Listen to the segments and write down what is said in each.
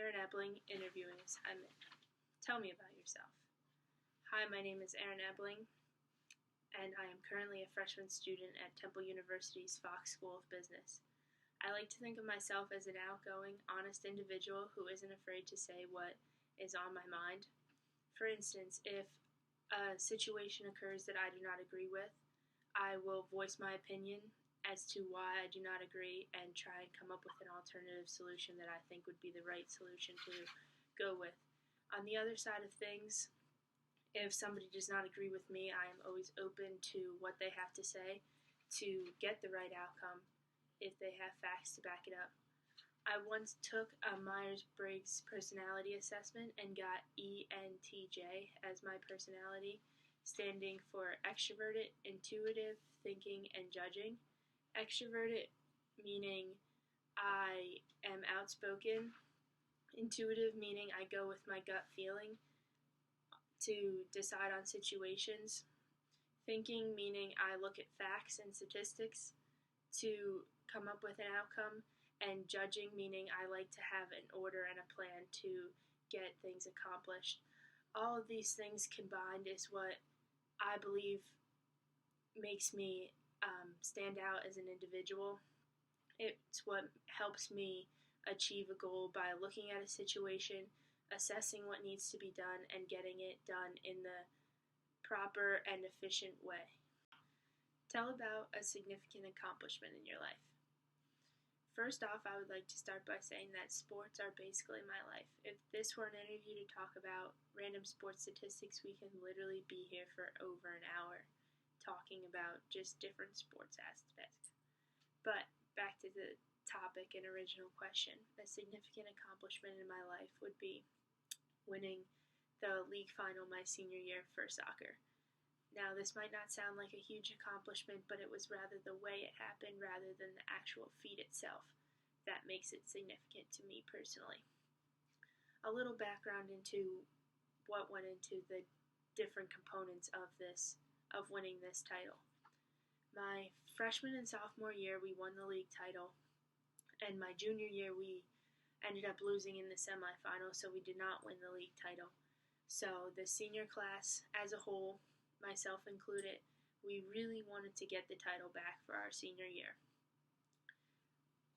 Erin Ebling interviewing assignment. Tell me about yourself. Hi, my name is Erin Ebling, and I am currently a freshman student at Temple University's Fox School of Business. I like to think of myself as an outgoing, honest individual who isn't afraid to say what is on my mind. For instance, if a situation occurs that I do not agree with, I will voice my opinion as to why I do not agree and try and come up with an alternative solution that I think would be the right solution to go with. On the other side of things, if somebody does not agree with me, I am always open to what they have to say to get the right outcome if they have facts to back it up. I once took a Myers-Briggs personality assessment and got ENTJ as my personality, standing for extroverted, intuitive, thinking, and judging. Extroverted meaning I am outspoken, intuitive meaning I go with my gut feeling to decide on situations, thinking meaning I look at facts and statistics to come up with an outcome, and judging meaning I like to have an order and a plan to get things accomplished. All of these things combined is what I believe makes me stand out as an individual. It's what helps me achieve a goal by looking at a situation, assessing what needs to be done, and getting it done in the proper and efficient way. Tell about a significant accomplishment in your life. First off, I would like to start by saying that sports are basically my life. If this were an interview to talk about random sports statistics, we can literally be here for over an hour talking about just different sports aspects. But back to the topic and original question. A significant accomplishment in my life would be winning the league final my senior year for soccer. Now, this might not sound like a huge accomplishment, but it was rather the way it happened rather than the actual feat itself that makes it significant to me personally. A little background into what went into the different components of winning this title. My freshman and sophomore year, we won the league title, and my junior year, we ended up losing in the semifinal, so we did not win the league title. So the senior class as a whole, myself included, we really wanted to get the title back for our senior year.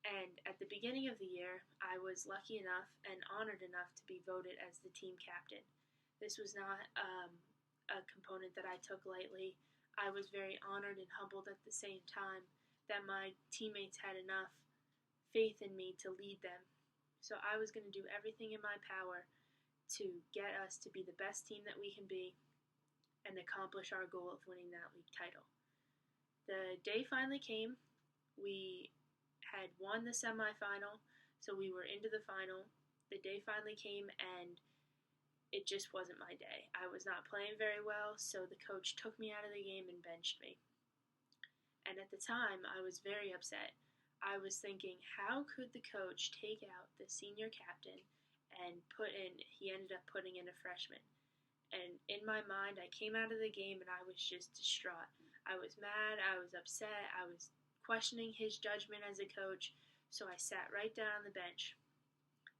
And at the beginning of the year, I was lucky enough and honored enough to be voted as the team captain. This was not a component that I took lightly. I was very honored and humbled at the same time that my teammates had enough faith in me to lead them. So I was going to do everything in my power to get us to be the best team that we can be and accomplish our goal of winning that league title. The day finally came. We had won the semifinal, so we were into the final. The day finally came, and it just wasn't my day. I was not playing very well, so the coach took me out of the game and benched me. And at the time, I was very upset. I was thinking, how could the coach take out the senior captain and he ended up putting in a freshman? And in my mind, I came out of the game and I was just distraught. I was mad, I was upset, I was questioning his judgment as a coach, so I sat right down on the bench.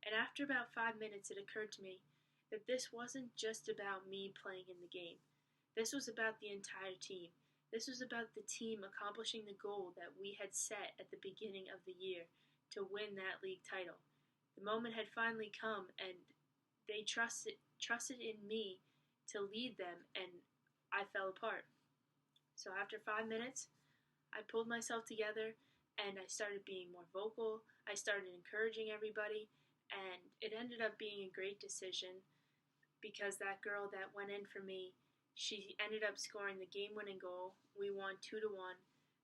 And after about 5 minutes, it occurred to me that this wasn't just about me playing in the game. This was about the entire team. This was about the team accomplishing the goal that we had set at the beginning of the year to win that league title. The moment had finally come, and they trusted in me to lead them, and I fell apart. So after 5 minutes, I pulled myself together, and I started being more vocal. I started encouraging everybody, and it ended up being a great decision because that girl that went in for me, she ended up scoring the game-winning goal. We won 2-1,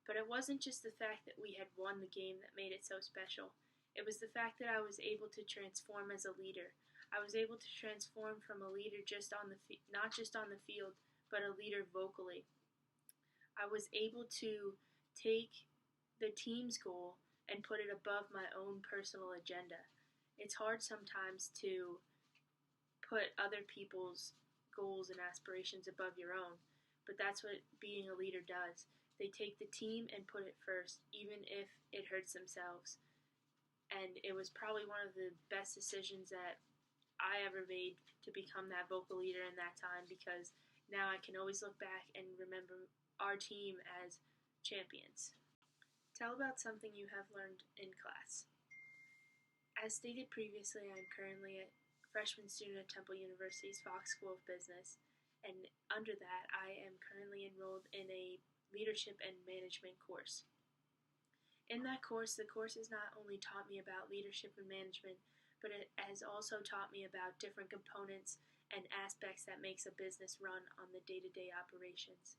but it wasn't just the fact that we had won the game that made it so special. It was the fact that I was able to transform as a leader. I was able to transform from a leader not just on the field, but a leader vocally. I was able to take the team's goal and put it above my own personal agenda. It's hard sometimes to put other people's goals and aspirations above your own, but that's what being a leader does. They take the team and put it first, even if it hurts themselves. and it was probably one of the best decisions that I ever made to become that vocal leader in that time, because now I can always look back and remember our team as champions. Tell about something you have learned in class. As stated previously, I am currently a freshman student at Temple University's Fox School of Business, and under that, I am currently enrolled in a leadership and management course. In that course, the course has not only taught me about leadership and management, but it has also taught me about different components and aspects that makes a business run on the day-to-day operations.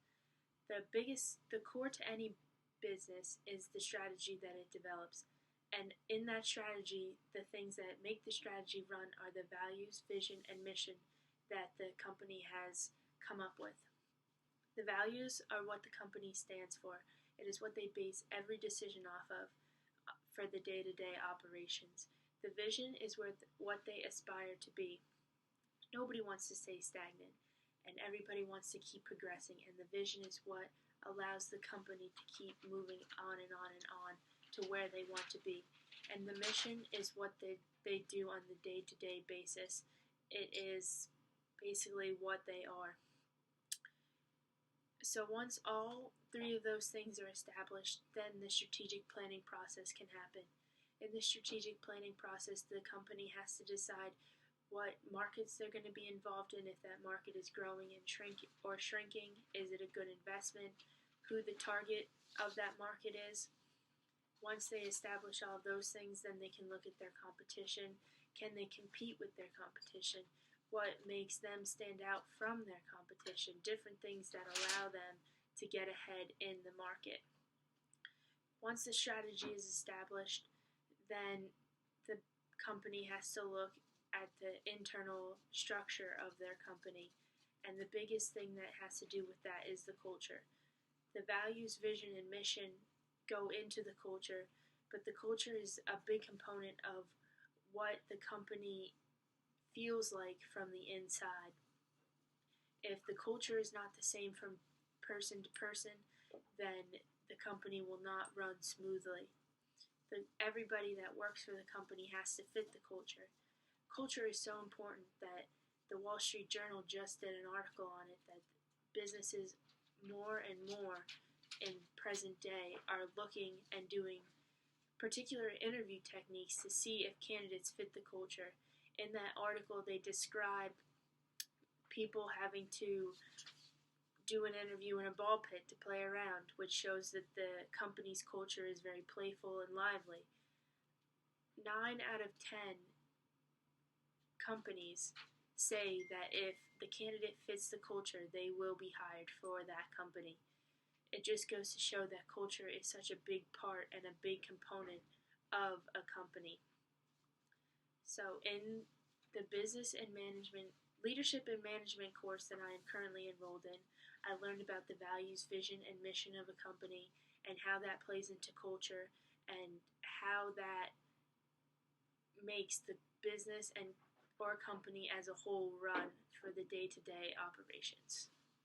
The core to any business is the strategy that it develops. And in that strategy, the things that make the strategy run are the values, vision, and mission that the company has come up with. The values are what the company stands for. It is what they base every decision off of for the day-to-day operations. The vision is what they aspire to be. Nobody wants to stay stagnant, and everybody wants to keep progressing, and the vision is what allows the company to keep moving on and on and on to where they want to be. And the mission is what they do on the day-to-day basis. It is basically what they are. So once all three of those things are established, then the strategic planning process can happen. In the strategic planning process, the company has to decide what markets they're going to be involved in, if that market is growing and shrinking, is it a good investment, who the target of that market is. Once they establish all of those things, then they can look at their competition. Can they compete with their competition? What makes them stand out from their competition? Different things that allow them to get ahead in the market. Once the strategy is established, then the company has to look at the internal structure of their company. And the biggest thing that has to do with that is the culture. The values, vision, and mission go into the culture, but the culture is a big component of what the company feels like from the inside. If the culture is not the same from person to person, then the company will not run smoothly. Everybody that works for the company has to fit the culture. Culture is so important that the Wall Street Journal just did an article on it, that businesses more and more in present day are looking and doing particular interview techniques to see if candidates fit the culture. In that article, they describe people having to do an interview in a ball pit to play around, which shows that the company's culture is very playful and lively. 9 out of 10 companies say that if the candidate fits the culture, they will be hired for that company. It just goes to show that culture is such a big part and a big component of a company. So in the leadership and management course that I am currently enrolled in, I learned about the values, vision, and mission of a company and how that plays into culture and how that makes the business and or company as a whole run for the day-to-day operations.